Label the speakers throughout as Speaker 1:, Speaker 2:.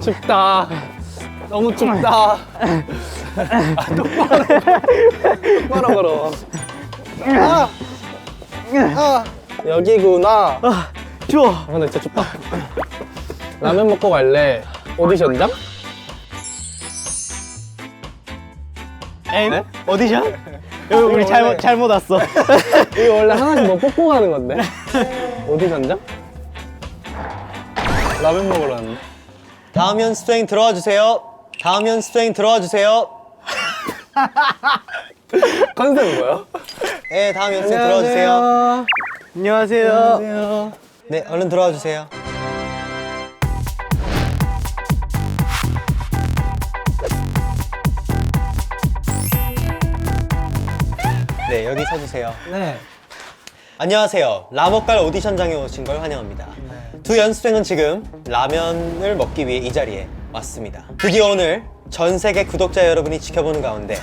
Speaker 1: 춥다. 너무 춥다. 똑바로 걸어. 여기구나.
Speaker 2: 추워.
Speaker 1: 근데 진짜 춥다. 라면 먹고 갈래? 오디션장?
Speaker 2: 네? 오디션? 여기 우리 잘못 왔어.
Speaker 1: 이거 원래 하나씩 뭐 뽑고 가는 건데? 오디션장? 라면 먹으러 왔는데?
Speaker 3: 다음 연습생 들어와 주세요. 다음 연습생 들어와 주세요.
Speaker 1: 컨셉은 뭐야?
Speaker 3: 네, 다음 연습생 들어와 주세요.
Speaker 2: 안녕하세요.
Speaker 3: 네, 얼른 들어와 주세요. 네, 여기 서주세요.
Speaker 1: 네.
Speaker 3: 안녕하세요. 라먹갈 오디션장에 오신 걸 환영합니다. 두 연습생은 지금 라면을 먹기 위해 이 자리에 왔습니다. 드디어 오늘 전 세계 구독자 여러분이 지켜보는 가운데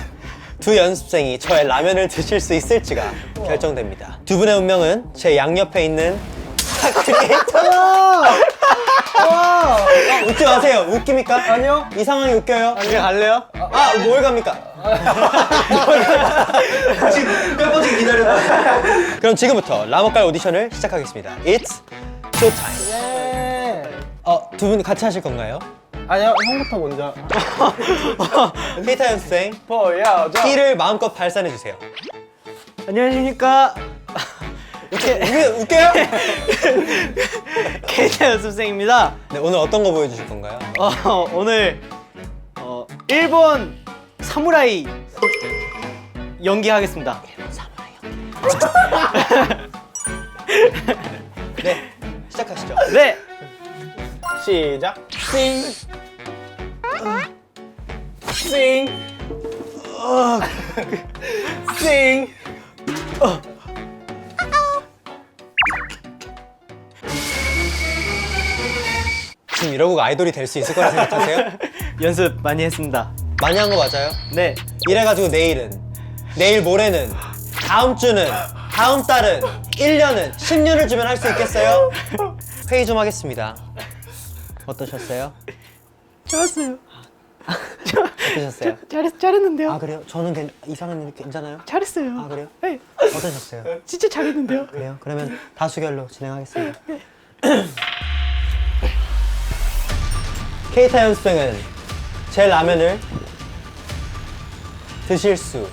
Speaker 3: 두 연습생이 저의 라면을 드실 수 있을지가 결정됩니다. 두 분의 운명은 제 양옆에 있는 크리에이터. 웃지 마세요. 웃깁니까?
Speaker 1: 아니요.
Speaker 3: 이 상황이 웃겨요?
Speaker 1: 이제 갈래요?
Speaker 3: 아, 뭘 갑니까? 지금 몇 번째 기다렸다. 그럼 지금부터 라먹갈 오디션을 시작하겠습니다. It's showtime.
Speaker 1: 예.
Speaker 3: 두 분 같이 하실 건가요?
Speaker 1: 아니요, 형부터 먼저.
Speaker 3: 케이타 연습생,
Speaker 1: 보여줘.
Speaker 3: 끼를 마음껏 발산해 주세요.
Speaker 2: 안녕하십니까.
Speaker 3: 웃겨요?
Speaker 2: 케이타 연습생입니다.
Speaker 3: 네, 오늘 어떤 거 보여주실 건가요?
Speaker 2: 오늘 일본 사무라이 연기하겠습니다.
Speaker 3: 네, 시작하시죠.
Speaker 2: 네.
Speaker 1: 시작. 싱. 싱. 싱.
Speaker 3: 지금 이러고 아이돌이 될 수 있을 거라 생각하세요?
Speaker 2: 연습 많이 했습니다.
Speaker 3: 많이 한 거 맞아요?
Speaker 2: 네.
Speaker 3: 이래가지고 내일은, 내일 모레는, 다음 주는, 다음 달은, 1년은, 10년을 주면 할 수 있겠어요? 회의 좀 하겠습니다. 어떠셨어요?
Speaker 2: 좋았어요.
Speaker 3: 어떠셨어요?
Speaker 2: 잘했는데요.
Speaker 3: 아, 그래요? 저는 이상했는데 괜찮아요?
Speaker 2: 잘했어요.
Speaker 3: 아, 그래요?
Speaker 2: 네.
Speaker 3: 어떠셨어요?
Speaker 2: 진짜 잘했는데요.
Speaker 3: 그래요? 그러면 다수결로 진행하겠습니다. 케이타 연습생은 제 라면을 드실 수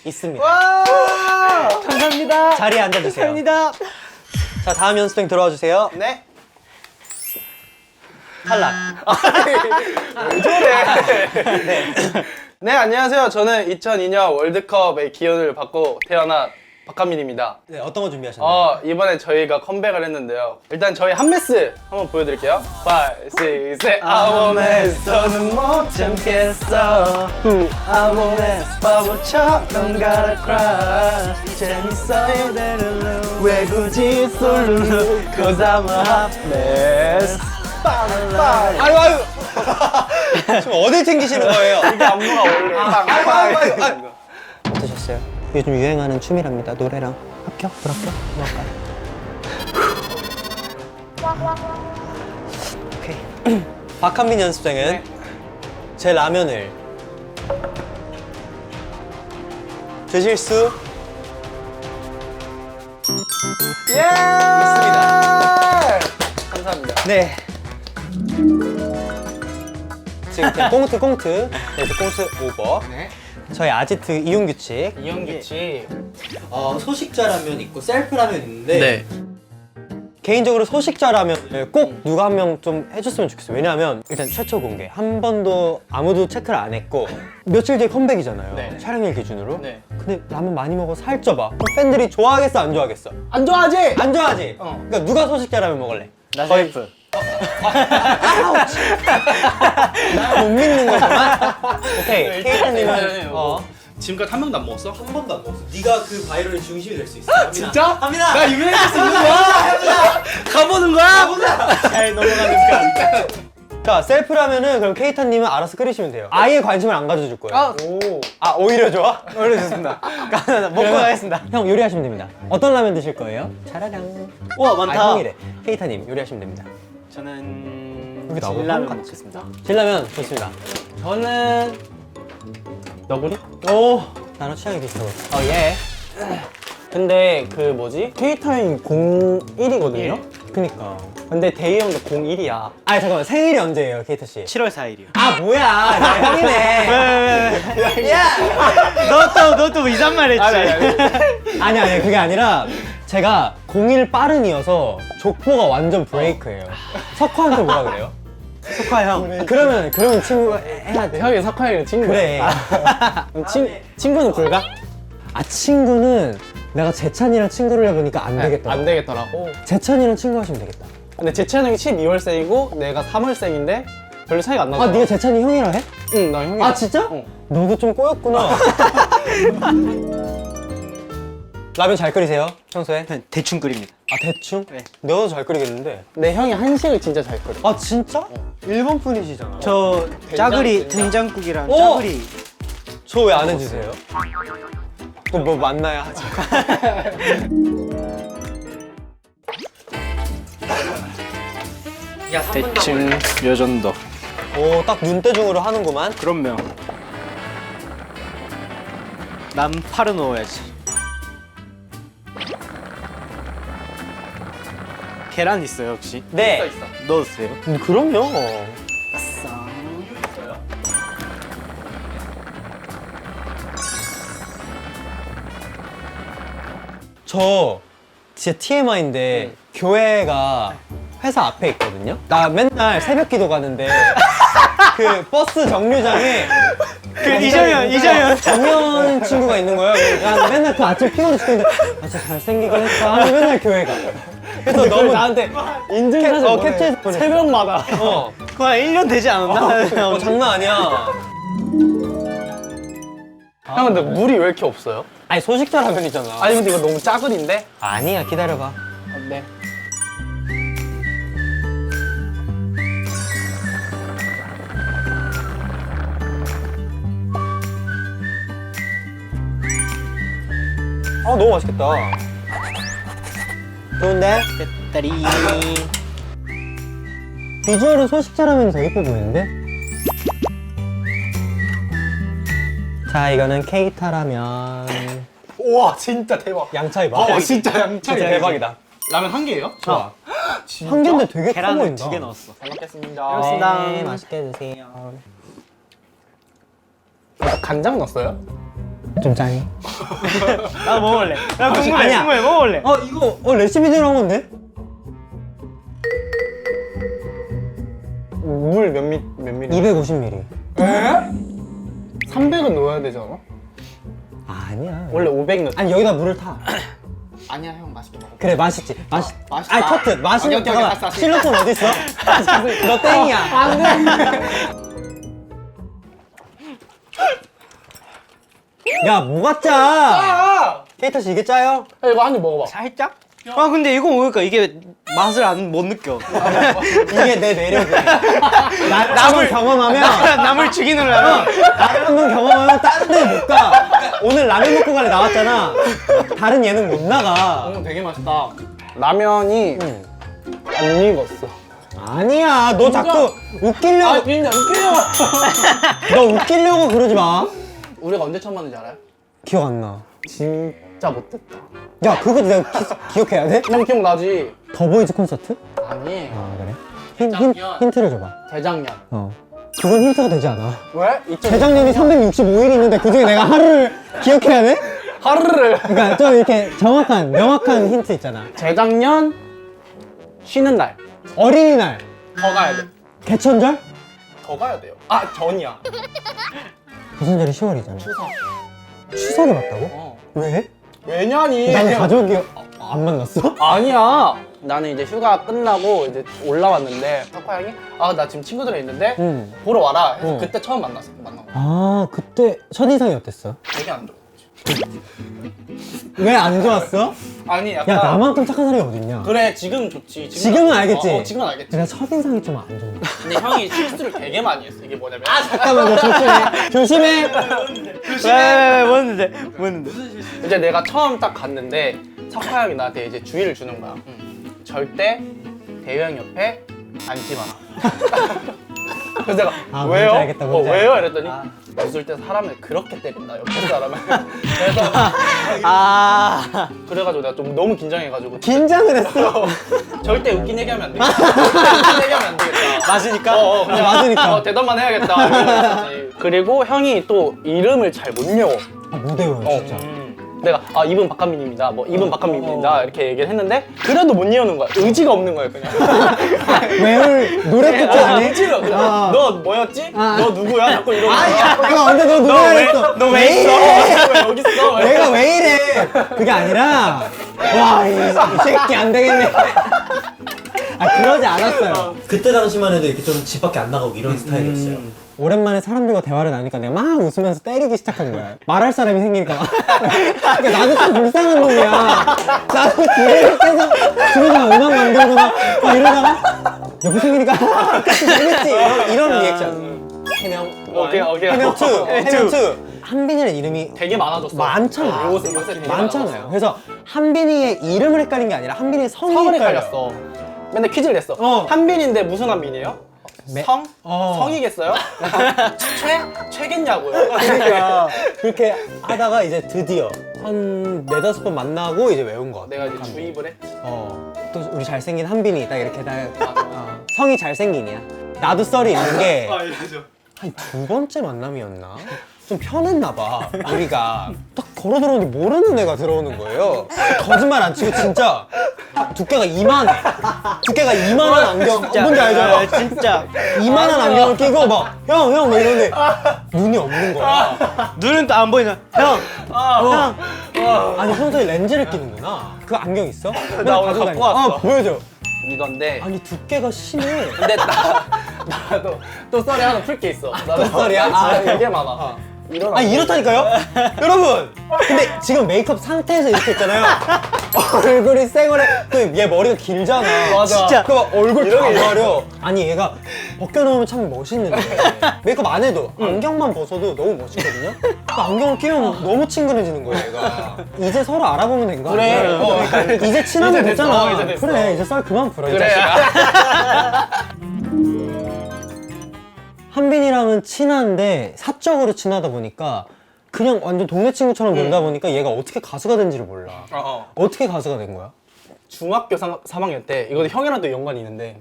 Speaker 3: 있습니다.
Speaker 2: 감사합니다.
Speaker 3: 자리에 앉아주세요.
Speaker 2: 감사합니다.
Speaker 3: 자, 다음 연습생 들어와 주세요.
Speaker 1: 네.
Speaker 3: 탈락.
Speaker 1: 왜 저래? 네, 안녕하세요. 저는 2002년 월드컵의 기운을 받고 태어난 박한민입니다.
Speaker 3: 네, 어떤 거 준비하셨나요?
Speaker 1: 이번에 저희가 컴백을 했는데요. 일단 저희 한 메스 한번 보여드릴게요. 5, 6, 7, 아모메스 더는 못 참겠어. 아모메스 바보처럼 가라 cry. 재밌어요 왜 굳이 솔로 Cause I'm a hot mess.
Speaker 3: 아유. 지금 어딜 챙기시는 거예요?
Speaker 1: 이게 안무가 원래
Speaker 3: 아이고. 어떠셨어요? 요즘 유행하는 춤이랍니다. 노래랑 합격? 불합격? 뭐 할까요? 오케이. 박한민 연습생은 제 라면을 드실 수
Speaker 1: 있습니다. 감사합니다.
Speaker 3: 네. 지금 그냥 꽁트. 네, 꽁트 오버.
Speaker 1: 네.
Speaker 3: 저희 아지트 이용 규칙.
Speaker 1: 이영규씨.
Speaker 3: 소식자 라면 있고 셀프 라면 있는데
Speaker 1: 네.
Speaker 3: 개인적으로 소식자 라면을 꼭 누가 한 명 좀 해줬으면 좋겠어요. 왜냐하면 일단 최초 공개 한 번도 아무도 체크를 안 했고 며칠 뒤에 컴백이잖아요.
Speaker 1: 네.
Speaker 3: 촬영일 기준으로.
Speaker 1: 네.
Speaker 3: 근데 라면 많이 먹어 살쪄봐. 그럼 팬들이 좋아하겠어 안 좋아하겠어?
Speaker 1: 안 좋아하지?
Speaker 3: 안 좋아하지? 그러니까 누가 소식자 라면 먹을래?
Speaker 2: 나 셀프.
Speaker 3: 나 못 믿는 거지만 오케이 케이타님은
Speaker 1: 지금까지 한 명도 안 먹었어?
Speaker 3: 한 번도 안 먹었어. 네가 그 바이럴의 중심이 될 수 있어.
Speaker 1: 진짜?
Speaker 3: 합니다.
Speaker 1: 나 유명해질 수 있는 거야? 가보는 거야?
Speaker 2: 잘 넘어가니까.
Speaker 3: 자, 셀프라면은 그럼 케이타님은 알아서 끓이시면 돼요. 아예 관심을 안 가져줄 거예요.
Speaker 1: 오.
Speaker 3: 아, 오히려 좋아?
Speaker 2: 원래 좋습니다. 먹고 가겠습니다.
Speaker 3: 형 요리하시면 됩니다. 어떤 라면 드실 거예요? 차라랑.
Speaker 2: 우와
Speaker 3: 아,
Speaker 2: 많다.
Speaker 3: 형이래. 케이타님 요리하시면 됩니다.
Speaker 2: 저는
Speaker 3: 여기 나오고
Speaker 2: 진라면
Speaker 3: 형
Speaker 2: 먹겠습니다.
Speaker 3: 진라면 좋습니다.
Speaker 1: 저는 너구리?
Speaker 3: 오, 나랑 취향이 비슷하고.
Speaker 1: 예. 근데 그 뭐지? K타임 01이거든요?
Speaker 3: 그니까.
Speaker 1: 근데 데이 형도 01이야.
Speaker 3: 아, 잠깐만. 생일이 언제예요, 케이타 씨?
Speaker 2: 7월 4일이요.
Speaker 3: 아, 뭐야. 나 형이네. 야!
Speaker 2: 너또 이상말 했지.
Speaker 3: 아니, 그게 아니라 제가 01 빠른이어서 족보가 완전 브레이크예요. 석화한테 뭐라 그래요?
Speaker 2: 석화 형.
Speaker 3: 그러면 친구 해야 돼.
Speaker 1: 형이 석화이랑 친구야.
Speaker 3: 그래.
Speaker 1: 그럼 친구는 불가?
Speaker 3: 아, 친구는 내가 재찬이랑 친구를 해보니까 안 되겠더라.
Speaker 1: 안 되겠더라고.
Speaker 3: 재찬이랑 친구 하시면 되겠다.
Speaker 1: 근데 재찬 형이 12월생이고 내가 3월생인데 별로 차이가 안 나잖아.
Speaker 3: 아, 네가 재찬이 형이랑 해?
Speaker 1: 응, 나 형이.
Speaker 3: 아, 진짜?
Speaker 1: 응.
Speaker 3: 너도 좀 꼬였구나. 라면 잘 끓이세요? 평소에?
Speaker 2: 그냥 대충 끓입니다.
Speaker 3: 아, 대충?
Speaker 2: 네.
Speaker 3: 너도 잘 끓이겠는데?
Speaker 1: 내 형이 한식을 진짜 잘 끓여.
Speaker 3: 아, 진짜? 일본 분이시잖아.
Speaker 2: 저 짜글이 된장국이랑
Speaker 3: 오!
Speaker 2: 짜글이.
Speaker 3: 저 왜 안 해주세요? 또 뭐 만나야 하지.
Speaker 2: 대충 요 정도.
Speaker 3: 오, 딱 눈대중으로 하는구만.
Speaker 2: 그럼요. 난 파를 넣어야지. 계란 있어요 혹시?
Speaker 3: 네.
Speaker 2: 넣어주세요.
Speaker 3: 그럼요. 저 진짜 TMI인데 교회가 회사 앞에 있거든요. 나 맨날 새벽 기도 가는데 그 버스 정류장에
Speaker 2: 이정현.
Speaker 3: 정현 친구가 있는 거예요. 난 맨날 그 아침 피곤해 죽겠는데 아 진짜 잘생기긴 했다 하면 맨날 교회 가. 그래서 너무 나한테
Speaker 1: 인증사진
Speaker 3: 캡처해서 보내.
Speaker 1: 새벽마다.
Speaker 3: 그거
Speaker 2: 한 1년 되지 않았나?
Speaker 3: 장난 아니야.
Speaker 1: 형 근데 물이 왜 이렇게 없어요?
Speaker 3: 아니 소식자 라면이잖아.
Speaker 1: 아니 근데 이거 너무 짜글인데?
Speaker 3: 아니야 기다려봐.
Speaker 1: 네.
Speaker 3: 아 너무 맛있겠다. 좋은데?
Speaker 2: 딸이.
Speaker 3: 비주얼은 소식자 라면이 더 예뻐 보이는데? 자 이거는 케이타 라면.
Speaker 1: 우와 진짜 대박.
Speaker 3: 양차이 봐.
Speaker 1: 진짜 양차이
Speaker 3: 진짜 대박이다.
Speaker 1: 라면 한 개예요?
Speaker 3: 좋아.
Speaker 1: 진짜?
Speaker 3: 한 개인데 되게 커
Speaker 2: 계란을
Speaker 3: 보인다.
Speaker 2: 2개 넣었어.
Speaker 1: 잘 먹겠습니다.
Speaker 2: 알겠습니다.
Speaker 3: 네, 맛있게 드세요.
Speaker 1: 간장 넣었어요?
Speaker 3: 좀 짜니?
Speaker 2: 나 먹을래. 나 궁금해.
Speaker 3: 아니야.
Speaker 2: 궁금해. 먹을래.
Speaker 3: 이거 레시피대로 한 건데?
Speaker 1: 물 몇 미리?
Speaker 3: 250ml.
Speaker 1: 300은 넣어야 되잖아.
Speaker 3: 아니야.
Speaker 1: 원래 500 넣.
Speaker 3: 아니 여기다 물을 타.
Speaker 1: 아니야 형 맛있게 먹어.
Speaker 3: 그래 맛있지.
Speaker 1: 맛있다.
Speaker 3: 아니 커트. 맛있는
Speaker 1: 오케이,
Speaker 3: 잠깐만.
Speaker 1: 알았어.
Speaker 3: 실로폰 어디 있어? 너 땡이야.
Speaker 1: 안돼.
Speaker 3: 야 뭐가 짜?
Speaker 1: 아!
Speaker 3: 케이타 씨 이게 짜요?
Speaker 1: 야, 이거 한 입 먹어봐.
Speaker 2: 살짝? 아 근데 이거 먹으니까 이게 맛을 못 느껴.
Speaker 3: 이게 내 매력이야. 나를 한번 경험하면
Speaker 2: 남을 죽이느라면.
Speaker 3: 나를 한번 경험하면 다른 데 못 가. 오늘 라면 먹고 갈래 나왔잖아. 다른 얘는 못 나가.
Speaker 1: 되게 맛있다. 라면이
Speaker 3: 응.
Speaker 1: 안 익었어.
Speaker 3: 아니야. 너 자꾸 웃기려고.
Speaker 1: 진짜 웃겨요.
Speaker 3: 너 웃기려고 그러지 마.
Speaker 1: 우리가 언제 처음 만났는지 알아요?
Speaker 3: 기억 안 나.
Speaker 1: 진짜 못됐다.
Speaker 3: 야 그것도 내가 기억해야 돼?
Speaker 1: 형 기억나지?
Speaker 3: 더보이즈 콘서트?
Speaker 1: 아니.
Speaker 3: 아 그래? 힌트를 줘봐.
Speaker 1: 재작년.
Speaker 3: 그건 힌트가 되지 않아.
Speaker 1: 왜? 2000...
Speaker 3: 재작년이 365일이 있는데 그중에 내가 하루를 기억해야 돼?
Speaker 1: 하루를.
Speaker 3: 그러니까 좀 이렇게 정확한 명확한 힌트 있잖아.
Speaker 1: 재작년 쉬는 날.
Speaker 3: 어린이날,
Speaker 1: 더 가야 돼.
Speaker 3: 개천절?
Speaker 1: 더 가야 돼요. 아 전이야.
Speaker 3: 개천절이 10월이잖아. 추석에 맞다고? 왜?
Speaker 1: 왜냐니?
Speaker 3: 나는 가족이 안 만났어?
Speaker 1: 아니야. 나는 이제 휴가 끝나고 이제 올라왔는데 석화 형이 나 지금 친구들이 있는데
Speaker 3: 응.
Speaker 1: 보러 와라 해서
Speaker 3: 응.
Speaker 1: 그때 처음 만나고
Speaker 3: 아 그때 첫인상이 어땠어?
Speaker 1: 되게 안 좋아.
Speaker 3: 왜 안 좋았어?
Speaker 1: 아니 약간
Speaker 3: 야 나만큼 착한 사람이 어딨냐?
Speaker 1: 그래 지금 좋지.
Speaker 3: 지금은 알겠지?
Speaker 1: 지금은 알겠지.
Speaker 3: 내가 첫인상이 좀 안 좋네.
Speaker 1: 근데 형이 실수를 되게 많이 했어. 이게 뭐냐면
Speaker 3: 잠깐만 너 조심해.
Speaker 2: 왜 뭐였는데? 뭐였는데?
Speaker 1: 이제 내가 처음 딱 갔는데 석하 형이 나한테 이제 주의를 주는 거야. 절대 대효 형 옆에 앉지 마라. 그래서 내가
Speaker 3: 아,
Speaker 1: 왜요?
Speaker 3: 뭔지 알겠다, 뭔지
Speaker 1: 왜요?
Speaker 3: 알겠다.
Speaker 1: 이랬더니 웃을 때 사람을 그렇게 때린다. 옆에 사람을. 그래서
Speaker 2: 아.
Speaker 1: 그래가지고 내가 좀 너무 긴장해가지고
Speaker 3: 긴장을 했어.
Speaker 1: 절대 웃긴 얘기하면 안 되겠다. 웃긴 얘기하면 안 되겠다.
Speaker 2: 맞으니까?
Speaker 1: 그냥
Speaker 3: 맞으니까.
Speaker 1: 대답만 해야겠다. 이러고 있었지. 그리고 형이 또 이름을 잘 못 외워.
Speaker 3: 아, 못 외워요 진짜.
Speaker 1: 내가 이분 박한민입니다. 뭐 이분 박한민입니다. 이렇게 얘기를 했는데 그래도 못 외우는 거야. 의지가 없는 거야 그냥.
Speaker 3: 외울 노래부터 안 해?
Speaker 1: 의지가 그냥
Speaker 3: 아.
Speaker 1: 너 뭐였지? 너 누구야? 자꾸 이러고.
Speaker 3: 야 근데 너 누구야 했어?
Speaker 2: 너 왜 있어?
Speaker 1: 왜 여기 있어?
Speaker 3: 내가 왜 이래? 그게 아니라 이 새끼 안 되겠네. 아 그러지 않았어요. 그때 당시만 해도 이렇게 좀 집 밖에 안 나가고 이런 스타일이었어요. 오랜만에 사람들과 대화를 나누니까 내가 막 웃으면서 때리기 시작한 거야. 말할 사람이 생기니까. 그러니까 나도 좀 불쌍한 놈이야. 나도 뒤를 계속 집에서 음악 만들거나 막 이러다가 옆에 생기니까 재밌지 이런 리액션. 해명
Speaker 1: 오케이.
Speaker 3: 해명 2 해명 2 한빈이라는 이름이
Speaker 1: 되게 많아졌어.
Speaker 3: 많잖아.
Speaker 1: 요새 되게
Speaker 3: 많잖아요.
Speaker 1: 많아졌어.
Speaker 3: 그래서 한빈이의 이름을 헷갈린 게 아니라 한빈이의 성이
Speaker 1: 성을
Speaker 3: 헷갈려.
Speaker 1: 헷갈렸어. 맨날 퀴즈를 냈어.
Speaker 3: 어.
Speaker 1: 한빈인데 무슨 한빈이에요? 성?
Speaker 3: 어.
Speaker 1: 성이겠어요? 최겠냐고요?
Speaker 3: 그러니까 그렇게 하다가 이제 드디어 한 4-5번 만나고 이제 외운 거 같아.
Speaker 1: 내가 이제 주입을 했지.
Speaker 3: 또 우리 잘생긴 한빈이 딱 이렇게
Speaker 1: 맞아.
Speaker 3: 성이 잘생긴이야. 나도 썰이 있는 게
Speaker 1: 이러죠.
Speaker 3: 한 2번째 만남이었나? 좀 편했나 봐. 우리가 딱 걸어 들어오는데 모르는 애가 들어오는 거예요. 거짓말 안 치고 진짜 두께가 이만해. 두께가 이만한 안경. 뭔지 알죠?
Speaker 2: 진짜.
Speaker 3: 이만한 안경을 끼고 막 형 막 이러는데 눈이 없는 거야.
Speaker 2: 눈은 또 안 보이나? 형. 형.
Speaker 3: 아니 평소에 렌즈를 끼는구나. 그 안경 있어?
Speaker 1: 나 오늘 갖고 왔어.
Speaker 3: 보여줘.
Speaker 1: 이건데.
Speaker 3: 아니 두께가 심해.
Speaker 1: 근데 나도 또 썰이 하나 풀 게 있어. 나도
Speaker 3: 썰이야?
Speaker 1: 되게 많아.
Speaker 3: 아니 이렇다니까요? 여러분! 근데 지금 메이크업 상태에서 이렇게 있잖아요. 얼굴이 쌩얼해. 또 얘 머리가 길잖아.
Speaker 1: 맞아.
Speaker 3: 진짜. 그 얼굴 다
Speaker 1: 이러게
Speaker 3: 가려. 아니 얘가 벗겨놓으면 참 멋있는데 메이크업 안 해도 안경만 벗어도 너무 멋있거든요? 그 안경을 끼면 너무 친근해지는 거야 얘가. 이제 서로 알아보면 된 거
Speaker 1: 그래.
Speaker 3: 아니야? 그러니까 이제 친하면
Speaker 1: 이제 됐어.
Speaker 3: 됐잖아.
Speaker 1: 이제 됐어.
Speaker 3: 그래 이제 썰 그만 풀어 이
Speaker 1: 그래.
Speaker 3: 자식아. 한빈이랑은 친한데 사적으로 친하다 보니까 그냥 완전 동네 친구처럼 놀다 보니까 얘가 어떻게 가수가 된지를 몰라. 어떻게 가수가 된 거야?
Speaker 1: 중학교 3학년 때 이거 형이랑 또 연관이 있는데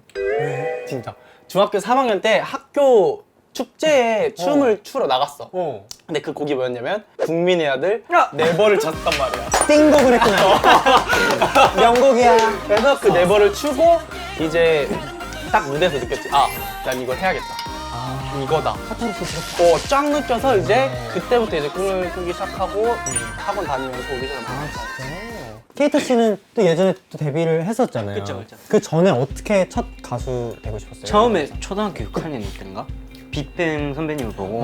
Speaker 1: 진짜 중학교 3학년 때 학교 축제에 춤을 추러 나갔어. 근데 그 곡이 뭐였냐면 국민의 아들 네버를 쳤단 말이야.
Speaker 3: 띵곡을 했구나. 명곡이야.
Speaker 1: 그래서 그 네버를 추고 이제 딱 무대에서 느꼈지. 난 이걸 해야겠다. 이거다. 쫙 느껴서 이제 그때부터 이제 꿈을 꾸기 시작하고 학원 다니면서 오디션을 봤어.
Speaker 3: 케이타 씨는 또 예전에 또 데뷔를 했었잖아요.
Speaker 2: 그쵸.
Speaker 3: 그 전에 어떻게 첫 가수 되고 싶었어요?
Speaker 2: 처음에 초등학교 6학년 때인가? 빅뱅 선배님을 보고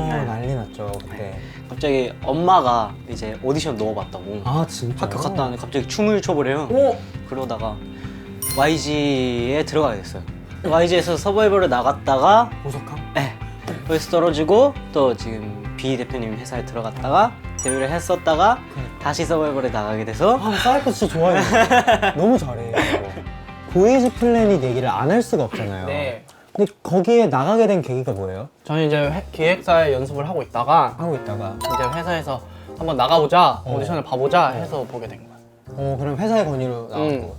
Speaker 3: 난리 났죠 그때.
Speaker 2: 갑자기 엄마가 이제 오디션 넣어봤다고.
Speaker 3: 아 진짜?
Speaker 2: 학교 갔다 왔는데 갑자기 춤을 춰버려요. 그러다가 YG에 들어가게 됐어요. YG에서 서바이벌을 나갔다가
Speaker 3: 보석함?
Speaker 2: 네. 거기서 떨어지고 또 지금 B 대표님 회사에 들어갔다가 데뷔를 했었다가 다시 서바이벌에 나가게 돼서
Speaker 3: 사이코 진짜 좋아요. 너무 잘해. 보이즈 플래닛 얘기를 안 할 수가 없잖아요.
Speaker 1: 네.
Speaker 3: 근데 거기에 나가게 된 계기가 뭐예요?
Speaker 1: 저는 이제 기획사에 연습을 하고 있다가
Speaker 3: 하고 있다가
Speaker 1: 이제 회사에서 한번 나가보자 오디션을 봐보자 해서 보게 된 거야.
Speaker 3: 그럼 회사의 권유로 나왔고.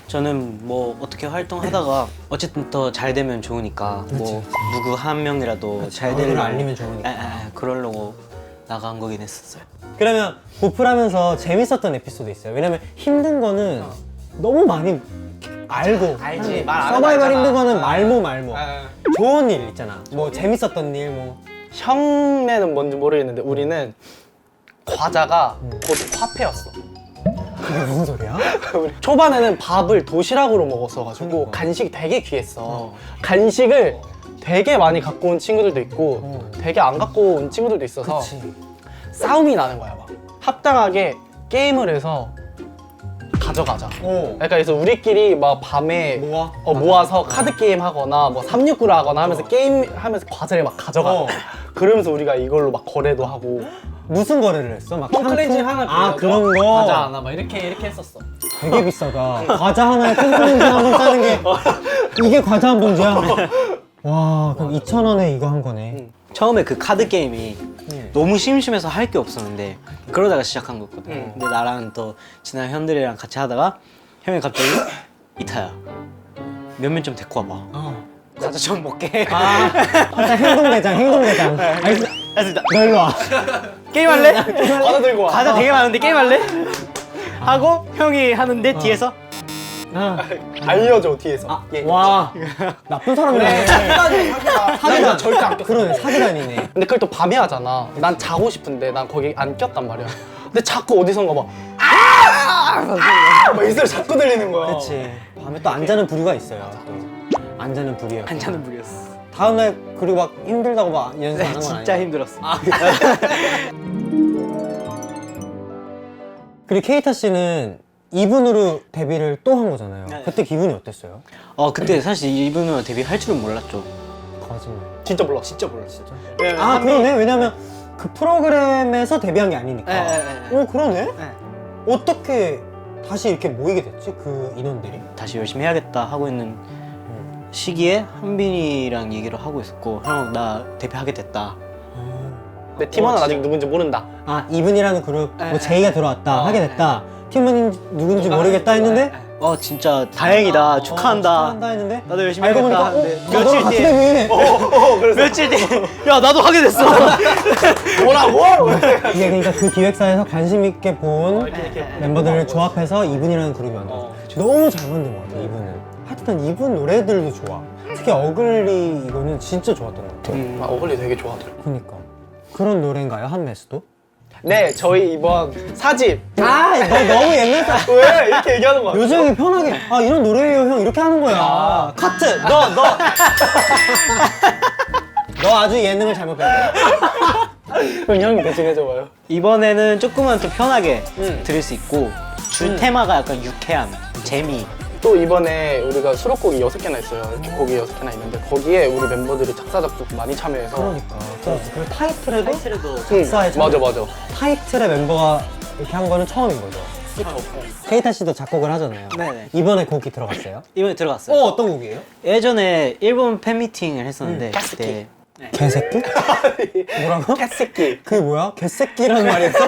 Speaker 2: 저는 뭐 어떻게 활동하다가 어쨌든 더 잘 되면 좋으니까 뭐 누구 한 명이라도 잘 되는
Speaker 3: 얼굴을 알리면 좋으니까.
Speaker 2: 그러려고 나간 거긴 했었어요.
Speaker 3: 그러면 보풀하면서 재밌었던 에피소드 있어요? 왜냐면 힘든 거는 너무 많이 알고
Speaker 1: 알지. 말안 해도
Speaker 3: 서바이벌
Speaker 1: 알잖아.
Speaker 3: 힘든 거는 말모 좋은 일 있잖아. 뭐 재밌었던 일 뭐.
Speaker 1: 형네는 뭔지 모르겠는데 우리는 과자가 곧 화폐였어.
Speaker 3: 그게 무슨 소리야?
Speaker 1: 초반에는 밥을 도시락으로 먹었어가지고 간식이 되게 귀했어. 간식을 되게 많이 갖고 온 친구들도 있고 되게 안 갖고 온 친구들도 있어서
Speaker 3: 그치.
Speaker 1: 싸움이 나는 거야. 막 합당하게 게임을 해서 가져가자. 그러니까 그래서 우리끼리 막 밤에 모아서 카드 게임 하거나 뭐 369를 하거나 하면서 게임 하면서 과자를 막 가져가. 그러면서 우리가 이걸로 막 거래도 하고.
Speaker 3: 무슨 거래를 했어? 막
Speaker 1: 홈클렌징 하나
Speaker 3: 아
Speaker 1: 빌려줘.
Speaker 3: 그런 거?
Speaker 1: 과자 하나 막 이렇게 했었어.
Speaker 3: 되게 비싸다. 과자 하나에 콩콩콩 한번 싸는 게 이게 과자 한 봉지야? 와 그럼 2,000원에 이거 한 거네.
Speaker 2: 처음에 그 카드 게임이 너무 심심해서 할 게 없었는데 그러다가 시작한 거거든. 근데 나랑 또 친한 형들이랑 같이 하다가 형이 갑자기 이타야 몇몇 좀 데리고 와봐. 과자 좀 먹게.
Speaker 3: 일단 행동대장. 알겠습니다. 너 일로 와.
Speaker 2: 게임할래?
Speaker 1: 과자 들고 와.
Speaker 2: 과자 되게 많은데 게임할래? 하고 형이 하는데 뒤에서
Speaker 1: 알려줘 뒤에서.
Speaker 3: 와 나쁜 사람이네.
Speaker 1: 사기다. 절대 안 꼈어.
Speaker 3: 그러네 사기단이네.
Speaker 1: 근데 그걸 또 밤에 하잖아. 난 자고 싶은데 난 거기 안 꼈단 말이야. 근데 자꾸 어디선가 막 막 이 소리 자꾸 들리는 거야.
Speaker 3: 그렇지. 밤에 또 안 자는 부류가 있어요. 또. 안 자는 부류야.
Speaker 2: 안 자는 부렸어.
Speaker 3: 다음날 그리고 막 힘들다고 막 연습 안 한 건 아니야?
Speaker 2: 진짜 힘들었어.
Speaker 3: 그리고 케이타 씨는 이분으로 데뷔를 또 한 거잖아요.
Speaker 2: 네.
Speaker 3: 그때 기분이 어땠어요?
Speaker 2: 그때 사실 이분은 데뷔할 줄은 몰랐죠.
Speaker 3: 거짓말.
Speaker 1: 진짜 몰라.
Speaker 2: 진짜 몰랐어.
Speaker 3: 아 그러네. 왜냐면 그 프로그램에서 데뷔한 게 아니니까. 그러네. 어떻게 다시 이렇게 모이게 됐지? 그 인원들이?
Speaker 2: 다시 열심히 해야겠다 하고 있는 시기에 한빈이랑 얘기를 하고 있었고 형 나 데뷔하게 됐다.
Speaker 1: 근데 팀원은 아직 누군지 모른다.
Speaker 3: 아 이분이라는 그룹
Speaker 2: 네.
Speaker 3: 뭐 제이가 들어왔다 하게 됐다. 팀원이 누군지 모르겠다 했는데
Speaker 2: 진짜 다행이다. 축하한다.
Speaker 3: 축하한다 했는데
Speaker 2: 나도 열심히
Speaker 3: 알고
Speaker 2: 해야겠다
Speaker 3: 보니까
Speaker 2: 하는데
Speaker 3: 너랑 같이 데뷔해.
Speaker 2: 며칠 뒤에 야 나도 하게 됐어.
Speaker 1: 뭐라고?
Speaker 3: 이게 그러니까 그 기획사에서 관심 있게 본 멤버들을 조합해서 이분이라는 그룹이 만들었어. 너무 잘 만든 것 같아 이분은. 하여튼 이분 노래들도 좋아. 특히 어글리 이거는 진짜 좋았던 것 같아.
Speaker 1: 어글리 되게 좋아하더라고.
Speaker 3: 그니까 그런 노래인가요 한메스도?
Speaker 1: 네, 저희 이번 4집.
Speaker 3: 아, 너 너무 옛날 사람.
Speaker 1: 왜 이렇게 얘기하는 거야?
Speaker 3: 요즘에 편하게 아 이런 노래예요 형 이렇게 하는 거야. 카트 너 아주 예능을 잘못 배웠다.
Speaker 1: 그럼 형이 대신 해줘봐요.
Speaker 2: 이번에는 조금은 또 편하게 들을 수 있고 주 테마가 약간 유쾌함, 재미.
Speaker 1: 또 이번에 우리가 수록곡이 6개나 있어요. 이렇게 곡이 6개나 있는데 거기에 우리 멤버들이 작사 작곡 많이 참여해서.
Speaker 3: 그러니까 그리고 타이틀에도
Speaker 1: 응,
Speaker 3: 작사에
Speaker 1: 맞아 맞아.
Speaker 3: 타이틀의 멤버가 이렇게 한 거는 처음인 거죠. 케이타 씨도 작곡을 하잖아요.
Speaker 2: 네네.
Speaker 3: 이번에 곡이 들어갔어요?
Speaker 2: 이번에 들어갔어요.
Speaker 3: 어떤 곡이에요?
Speaker 2: 예전에 일본 팬미팅을 했었는데 그때
Speaker 3: 개새끼? 뭐라고?
Speaker 1: 캣새끼.
Speaker 3: 그게 뭐야? 개새끼라는 말이 있어?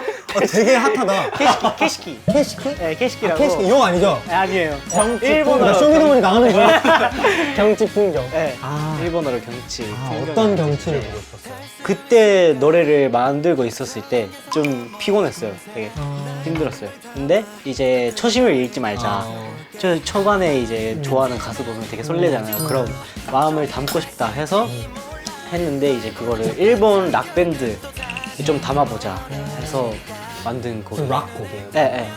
Speaker 3: 되게 핫하다.
Speaker 2: 캐시키.
Speaker 3: 캐시키?
Speaker 2: 네, 캐시키라고.
Speaker 3: 캐시키 이거 아니죠?
Speaker 2: 아니에요.
Speaker 3: 일본어로 나 쇼미더머니 나가는 줄 알았어.
Speaker 1: 경치 풍경.
Speaker 2: 네.
Speaker 3: 아.
Speaker 2: 일본어로 경치.
Speaker 3: 어떤 경치를 보고 있었어요?
Speaker 2: 그때 노래를 만들고 있었을 때 좀 피곤했어요. 되게 힘들었어요. 근데 이제 초심을 잃지 말자. 저 초반에 이제 좋아하는 가수 보면 되게 설레잖아요. 그런 마음을 담고 싶다 해서 했는데 이제 그거를 일본 락 밴드 좀 담아보자 해서 만든 곡.
Speaker 3: 락 곡이에요?
Speaker 2: 네.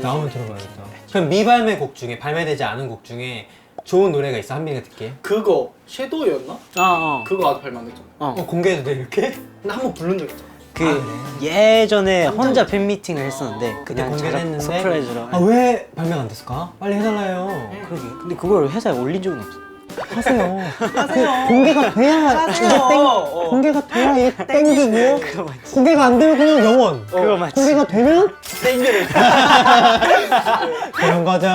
Speaker 3: 나오면 들어봐야겠다. 그럼 미발매 곡 중에 발매되지 않은 곡 중에 좋은 노래가 있어 한빈이가 듣기에?
Speaker 1: 그거 섀도우였나? 그거 아주 발만했잖아.
Speaker 3: 공개해도 돼 이렇게?
Speaker 1: 근데 한 번 부른 적 있잖아.
Speaker 2: 예전에 혼자 팬미팅을 했었는데
Speaker 3: 그때
Speaker 2: 그냥
Speaker 3: 공개를
Speaker 2: 제가
Speaker 3: 했는데
Speaker 2: 서프라이즈로.
Speaker 3: 아 왜 발매가 안 됐을까? 빨리 해달라요.
Speaker 2: 그러게. 근데 그걸 회사에 올린 적은 없어.
Speaker 3: 하세요. 공개가 돼야 이게 공개가 돼야 이게 땡기고
Speaker 2: 그거 맞지.
Speaker 3: 공개가 안 되면 그냥 영원.
Speaker 2: 그거 맞지.
Speaker 3: 공개가 되면
Speaker 1: 땡기를.
Speaker 3: 그런 거죠.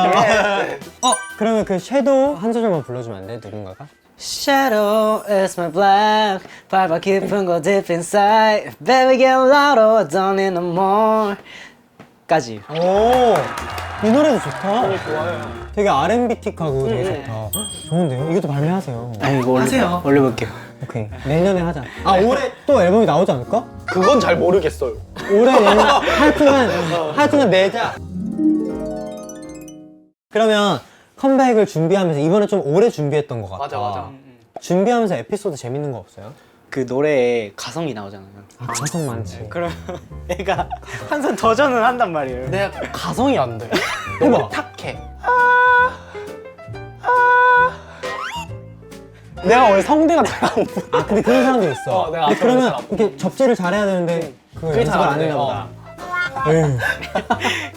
Speaker 3: 그러면 그 섀도우 한 소절만 불러주면 안 돼? 누군가가?
Speaker 2: Shadow is my black 밟아 깊은 곳 deep inside Baby get louder don't need no more 까지.
Speaker 3: 오, 이 노래도 좋다.
Speaker 1: 좋아요.
Speaker 3: 되게 R&B틱하고 되게 좋다. 좋은데요? 이것도 발매하세요.
Speaker 2: 아니 이거
Speaker 1: 하세요.
Speaker 2: 올려볼게요.
Speaker 3: 오케이. 내년에 하자. 올해 또 앨범이 나오지 않을까?
Speaker 1: 그건 잘 모르겠어요.
Speaker 3: 올해 내년 하여튼간 내자. 그러면 컴백을 준비하면서 이번에 좀 오래 준비했던 것 같아.
Speaker 1: 맞아.
Speaker 3: 준비하면서 에피소드 재밌는 거 없어요?
Speaker 2: 그 노래에 가성이 나오잖아요.
Speaker 3: 가성 많지.
Speaker 2: 그럼 애가 항상 도전을 한단 말이에요.
Speaker 1: 내가 가성이 안 돼.
Speaker 3: 해봐.
Speaker 1: 너무 탁해. 내가 원래 성대가 잘 안 붙어.
Speaker 3: 근데 그런 사람도 있어.
Speaker 1: 내가
Speaker 3: 근데
Speaker 1: 아까
Speaker 3: 그러면
Speaker 1: 그랬어.
Speaker 3: 이렇게 접지를 잘해야 되는데
Speaker 1: 그게 잘
Speaker 3: 연습을
Speaker 1: 안
Speaker 3: 안
Speaker 1: 돼.
Speaker 3: 했나 보다. 에휴.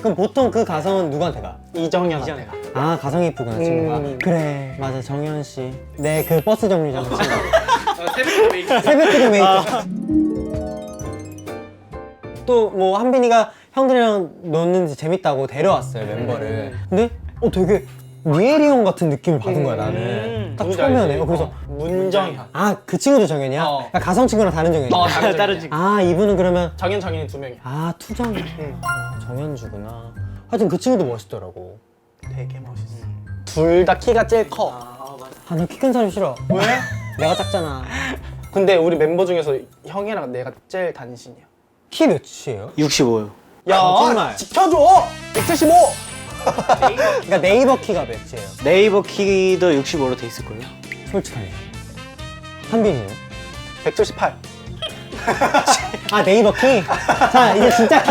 Speaker 3: 그럼 보통 그 가성은 누구한테 가?
Speaker 1: 이정현한테 가.
Speaker 3: 아 가성이 이쁘구나 친구가. 그래 맞아 정현 씨. 내 그 버스 정류장 친구. 새벽기도 메이트. 또 뭐 한빈이가 형들이랑 노는지 재밌다고 데려왔어요 멤버를. 근데 되게 미에리 형 같은 느낌을 받은 거야 나는. 딱
Speaker 1: 누군지
Speaker 3: 처음에
Speaker 1: 알지?
Speaker 3: 그래서
Speaker 1: 문정현.
Speaker 3: 아 그 친구도 정현이야? 그러니까 가성 친구랑 다른 정현이야?
Speaker 1: 다른
Speaker 2: 다른
Speaker 1: 친구.
Speaker 3: 아 이분은 그러면
Speaker 1: 정현이 두 명이야.
Speaker 3: 아 투정 아, 정현주구나. 하여튼 그 친구도 멋있더라고.
Speaker 1: 되게 멋있어. 둘 다 키가 제일 커.
Speaker 3: 아 나 키 큰 사람 싫어.
Speaker 1: 왜?
Speaker 3: 내가 작잖아.
Speaker 1: 근데 우리 멤버 중에서 형이랑 내가 제일 단신이야.
Speaker 3: 키 몇이에요?
Speaker 2: 65요.
Speaker 1: 야,
Speaker 3: 거짓말.
Speaker 1: 지켜줘. 175.
Speaker 3: 그러니까 네이버 키가 몇이에요?
Speaker 2: 네이버 키도 65로 돼 있을걸요?
Speaker 3: 솔직하게. 한빈이는?
Speaker 1: 178.
Speaker 3: 아 네이버 키? 자 이제 진짜 키.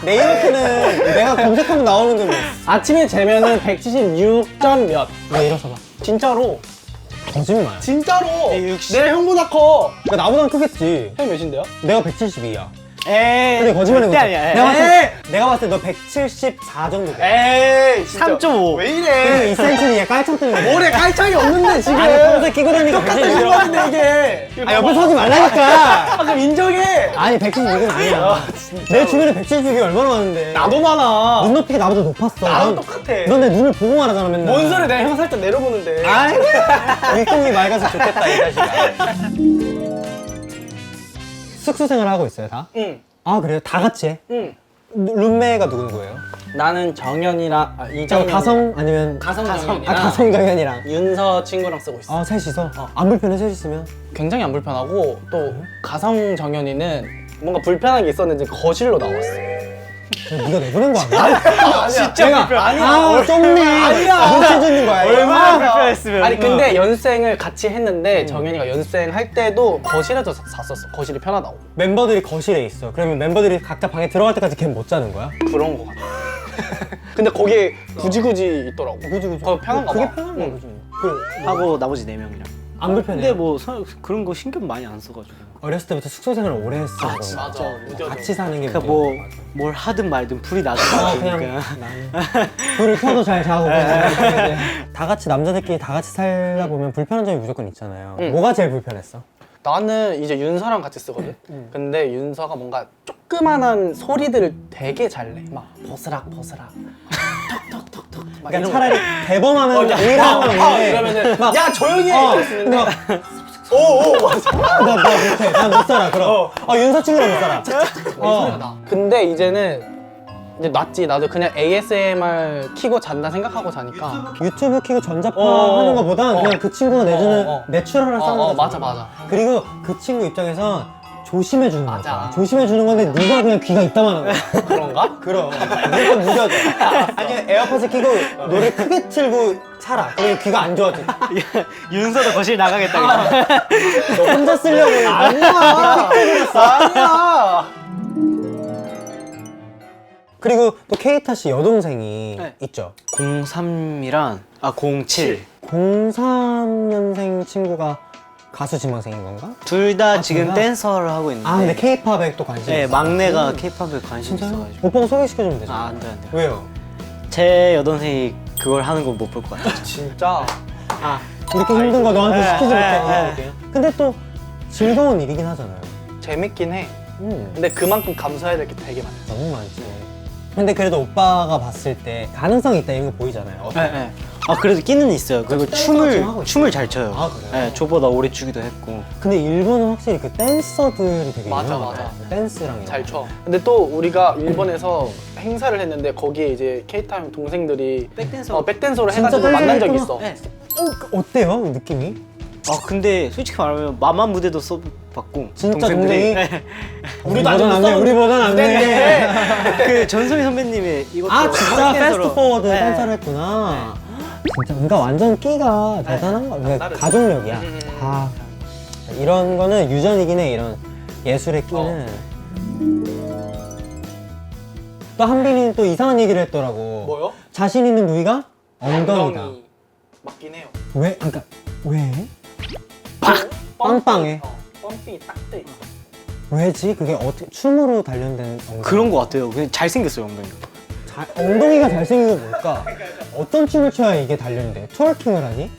Speaker 3: 네이버 키는 내가 검색하면 나오는 게 뭐?
Speaker 1: 아침에 재면은 176점 몇.
Speaker 3: 나 일어서 봐.
Speaker 1: 진짜로.
Speaker 3: 거짓말.
Speaker 1: 진짜로.
Speaker 2: 네, 60.
Speaker 1: 내 형보다 커.
Speaker 3: 그러니까 나보단 크겠지.
Speaker 1: 형 몇인데요?
Speaker 3: 내가 172야.
Speaker 2: 에이.
Speaker 3: 근데 거짓말인 거지.
Speaker 2: 아니야.
Speaker 3: 내가 봤을 때 너 174 정도 돼.
Speaker 1: 에이, 진짜.
Speaker 2: 3.5.
Speaker 1: 왜
Speaker 3: 그리고
Speaker 1: 이래?
Speaker 3: 2cm는 얘 깔창등이야.
Speaker 1: 올해 깔창이 없는데 지금.
Speaker 3: 아니 평소에 끼고 다니니까
Speaker 1: 똑같은
Speaker 3: 172.
Speaker 1: 생각인데 이게.
Speaker 3: 아 옆에 서지 말라니까.
Speaker 1: 아, 그럼 인정해.
Speaker 3: 아니 176은 아니야. 내 주변에 176이 얼마나 많은데.
Speaker 1: 나도 많아.
Speaker 3: 눈높이가 나보다 높았어.
Speaker 1: 나도
Speaker 3: 넌-
Speaker 1: 똑같아.
Speaker 3: 넌 내 눈을 보고 말하잖아 맨날.
Speaker 1: 뭔 소리 내가 형 살짝 내려보는데.
Speaker 3: 아이 일등이 맑아서 좋겠다 이 자식아. 숙소 생활 하고 있어요 다?
Speaker 1: 응.
Speaker 3: 아 그래요? 다 같이 해?
Speaker 1: 응.
Speaker 3: 룸메가 누구예요?
Speaker 1: 나는 정현이랑
Speaker 3: 저
Speaker 1: 이정현.
Speaker 3: 가성 아니면
Speaker 1: 가성정현이랑
Speaker 3: 아 가성 정현이랑.
Speaker 1: 윤서 친구랑 쓰고 있어.
Speaker 3: 아 셋이서? 안 불편해 셋이 있으면?
Speaker 1: 굉장히 안 불편하고 또 가성 정현이는 뭔가 불편한 게 있었는지 거실로 나왔어.
Speaker 3: 네가 내보낸 거 아니야?
Speaker 1: 진짜
Speaker 3: 내가
Speaker 1: 아니야.
Speaker 3: 아 좁네.
Speaker 1: 아니야.
Speaker 3: 눈치 주는 거야.
Speaker 2: 얼마나 불편했으면.
Speaker 1: 아니 근데 연생을 같이 했는데 정현이가 연생 할 때도 거실에서 잤었어. 거실이 편하다고.
Speaker 3: 멤버들이 거실에 있어. 그러면 멤버들이 각자 방에 들어갈 때까지 걔는 못 자는 거야?
Speaker 1: 그런 거 같아. 근데 거기에 굳이 있더라고.
Speaker 3: 그지.
Speaker 1: 거기 편한가
Speaker 3: 그게
Speaker 1: 봐.
Speaker 3: 편한
Speaker 1: 응.
Speaker 3: 거지. 그
Speaker 2: 하고 나머지 4명이랑.
Speaker 3: 안 불편해.
Speaker 2: 근데 뭐 그런 거 신경 많이 안 써가지고.
Speaker 3: 어렸을 때부터 숙소 생활을 오래 했어. 그런 거.
Speaker 1: 맞아. 무뎌져.
Speaker 3: 같이 사는 게
Speaker 2: 그러니까
Speaker 3: 무뎌져.
Speaker 2: 뭐 뭘 하든 말든 불이 나도
Speaker 3: 그냥
Speaker 2: 그러니까.
Speaker 3: 나는 불을 켜도 잘 자고 그냥 다 같이 남자들끼리 다 같이 살다 보면 불편한 점이 무조건 있잖아요. 뭐가 제일 불편했어?
Speaker 1: 나는 이제 윤서랑 같이 쓰거든. 근데 윤서가 뭔가 조그만한 소리들을 되게 잘 내. 막 버스락 버스락. 톡톡톡톡. 막
Speaker 3: 그러니까
Speaker 1: 이런
Speaker 3: 차라리 대범하면 의외한 건 있는데
Speaker 1: 이러면은
Speaker 3: 막
Speaker 1: 야 조용히 해. 이럴 수 있는데.
Speaker 3: 오오 맞아. 나 못해. 난 못 살아 그럼. 윤서 친구랑 못 살아.
Speaker 1: 근데 이제는 이제 낫지. 나도 그냥 ASMR 키고 잔다 생각하고 자니까.
Speaker 3: 유튜브 키고 전자파
Speaker 1: 어,
Speaker 3: 하는 것보단 그냥 그 친구가 내주는
Speaker 1: 어.
Speaker 3: 내추럴한 사운드가
Speaker 1: 맞아
Speaker 3: 좋아.
Speaker 1: 맞아.
Speaker 3: 그리고 그 친구 입장에서 조심해 주는
Speaker 1: 맞아.
Speaker 3: 거야. 조심해 주는 건데 네가 그냥 귀가 이따만한 거야.
Speaker 1: 그런가?
Speaker 3: 그럼 무조건 무뎌져. 아니면 에어팟을 끼고 노래 크게 틀고 살아. 그러면 귀가 안 좋아져.
Speaker 2: 윤서도 거실 나가겠다.
Speaker 3: 너 혼자 쓰려고.
Speaker 1: 아니야. 아니야.
Speaker 3: 그리고 또 케이타 씨 여동생이
Speaker 2: 네.
Speaker 3: 있죠.
Speaker 2: 03이랑 07.
Speaker 3: 03년생 친구가 가수 지망생인 건가?
Speaker 2: 둘 다 지금
Speaker 3: 진짜?
Speaker 2: 댄서를 하고 있는데.
Speaker 3: 아 근데 케이팝에 또 관심이
Speaker 2: 네,
Speaker 3: 있어.
Speaker 2: 막내가 케이팝에 관심
Speaker 3: 진짜요?
Speaker 2: 있어가지고.
Speaker 3: 오빠가 소개시켜주면 되죠.
Speaker 2: 아, 안 돼, 안 돼.
Speaker 3: 왜요?
Speaker 2: 제 여동생이 그걸 하는 건 못 볼 것 같아요.
Speaker 1: 진짜.
Speaker 3: 아 이렇게 힘든 거 너한테
Speaker 2: 네,
Speaker 3: 시키지
Speaker 2: 네,
Speaker 3: 못해. 근데 또 즐거운 일이긴 하잖아요.
Speaker 1: 재밌긴 해.
Speaker 3: 음.
Speaker 1: 근데 그만큼 감수해야 될 게 되게 많아.
Speaker 3: 너무 많지. 근데 그래도 오빠가 봤을 때 가능성이 있다 이런 거 보이잖아요.
Speaker 2: 네. 아 그래도 끼는 있어요. 그리고
Speaker 3: 댄서가 지금 하고
Speaker 2: 춤을 잘 춰요.
Speaker 3: 아, 그래요?
Speaker 2: 네, 저보다 오래 추기도 했고.
Speaker 3: 근데 일본은 확실히 그 댄서들이 되게
Speaker 1: 맞아,
Speaker 3: 유명하잖아요.
Speaker 1: 맞아.
Speaker 3: 댄스랑 이런
Speaker 1: 잘
Speaker 3: 거.
Speaker 1: 쳐. 근데 또 우리가 일본에서 행사를 했는데 거기에 이제 케이타 형 동생들이
Speaker 2: 백댄서.
Speaker 1: 백댄서를
Speaker 3: 진짜
Speaker 1: 해가지고 만난 적이
Speaker 3: 댄서를
Speaker 1: 있어.
Speaker 2: 네.
Speaker 3: 어때요? 그 느낌이?
Speaker 2: 아 근데 솔직히 말하면 마마 무대도 써봤고.
Speaker 3: 진짜
Speaker 2: 동생들이.
Speaker 3: 동생이?
Speaker 2: 네.
Speaker 3: 우리보단 안 돼. 우리보단 안 돼.
Speaker 2: 그 전소미 선배님의 이것도.
Speaker 3: 아 진짜
Speaker 2: 백댄서로.
Speaker 3: 패스트 포워드
Speaker 2: 네.
Speaker 3: 댄서를 했구나. 진짜 그러니까 완전 끼가 대단한 거. 그러니까
Speaker 1: 다르지.
Speaker 3: 가족력이야. 아 이런 거는 유전이긴 해. 이런 예술의 끼는. 또 한빈이는 또 이상한 얘기를 했더라고.
Speaker 1: 뭐요?
Speaker 3: 자신 있는 부위가 엉덩이다.
Speaker 1: 엉덩이. 맞긴 해요.
Speaker 3: 왜? 그러니까 왜?
Speaker 1: 빵!
Speaker 3: 빵빵해.
Speaker 1: 뻥뻥이 딱 돼.
Speaker 3: 왜지? 그게 어떻게 춤으로 단련된 엉덩이?
Speaker 2: 그런 거 같아요. 그냥 잘생겼어요 엉덩이가.
Speaker 3: 엉덩이가 잘생긴 건 뭘까? 어떤 춤을 춰야 이게 단련이 돼? 트월킹을 하니?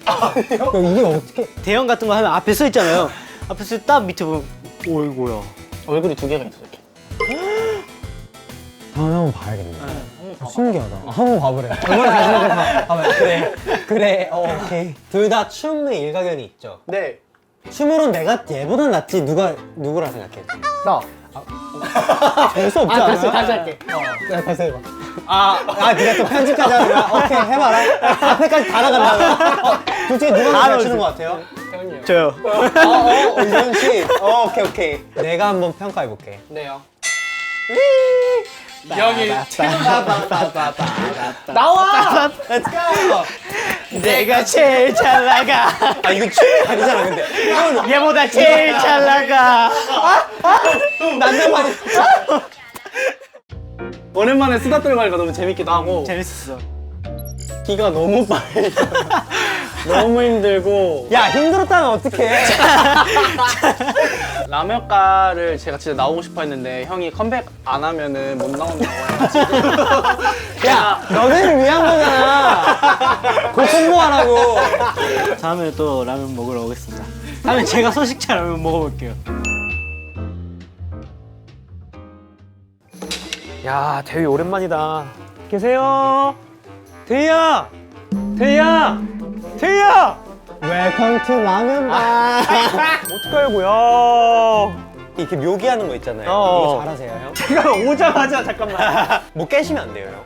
Speaker 3: 이게 어떻게?
Speaker 2: 대형 같은 거 하면 앞에 서 있잖아요. 앞에 서딱 밑에 보면 어이구야.
Speaker 1: 얼굴이 두 개가 있어 이렇게.
Speaker 3: 다음에 한번 봐야겠네. 신기하다. 한번 봐보래. 얼마나 잘생겼나 봐봐. 그래. 오케이. 둘 다 춤에 일가견이 있죠.
Speaker 1: 네.
Speaker 3: 춤으로는 내가 얘보다 낫지. 누구라 생각해?
Speaker 1: 나.
Speaker 3: 재수 없지 않아?
Speaker 1: 다시 할게.
Speaker 3: 야, 다시 해봐. 네가 또 편집까지 하는 거야? 오케이, 해봐라. 앞에까지 다 나간다. 둘 중에 누가 더 잘 추는 것 같아요?
Speaker 1: 형이요.
Speaker 2: 저요.
Speaker 3: 이현 씨. 오케이. 내가 한번 평가해볼게.
Speaker 1: 네요. 형이 나와.
Speaker 3: Let's go!
Speaker 2: 내가 제일 잘 나가.
Speaker 3: 이거 춤이 아니잖아, 근데. 이건
Speaker 2: 얘보다 제일 잘 나가.
Speaker 3: 난장판이.
Speaker 1: 오랜만에 수다 떨고 하니까 너무 재밌기도 하고
Speaker 2: 재밌었어.
Speaker 1: 기가 너무 빨리 너무 힘들고
Speaker 3: 야, 힘들었다면 어떡해.
Speaker 1: 라면가를 제가 진짜 나오고 싶어 했는데 형이 컴백 안 하면은 못 나온다고 해가지고
Speaker 3: 야, 너네를 위한 거잖아. 곧 홍보하라고.
Speaker 2: 다음에 또 라면 먹으러 오겠습니다. 다음에 제가 소식차 라면 먹어볼게요.
Speaker 3: 야, 대휘 오랜만이다. 계세요? 대휘야! 대휘야! 대휘야! 웰컴 투 라면바.
Speaker 2: 어떡하려고요?
Speaker 3: 이렇게 묘기하는 거 있잖아요. 이거 잘하세요, 형?
Speaker 2: 제가 오자마자 잠깐만.
Speaker 3: 뭐 깨시면 안 돼요, 형.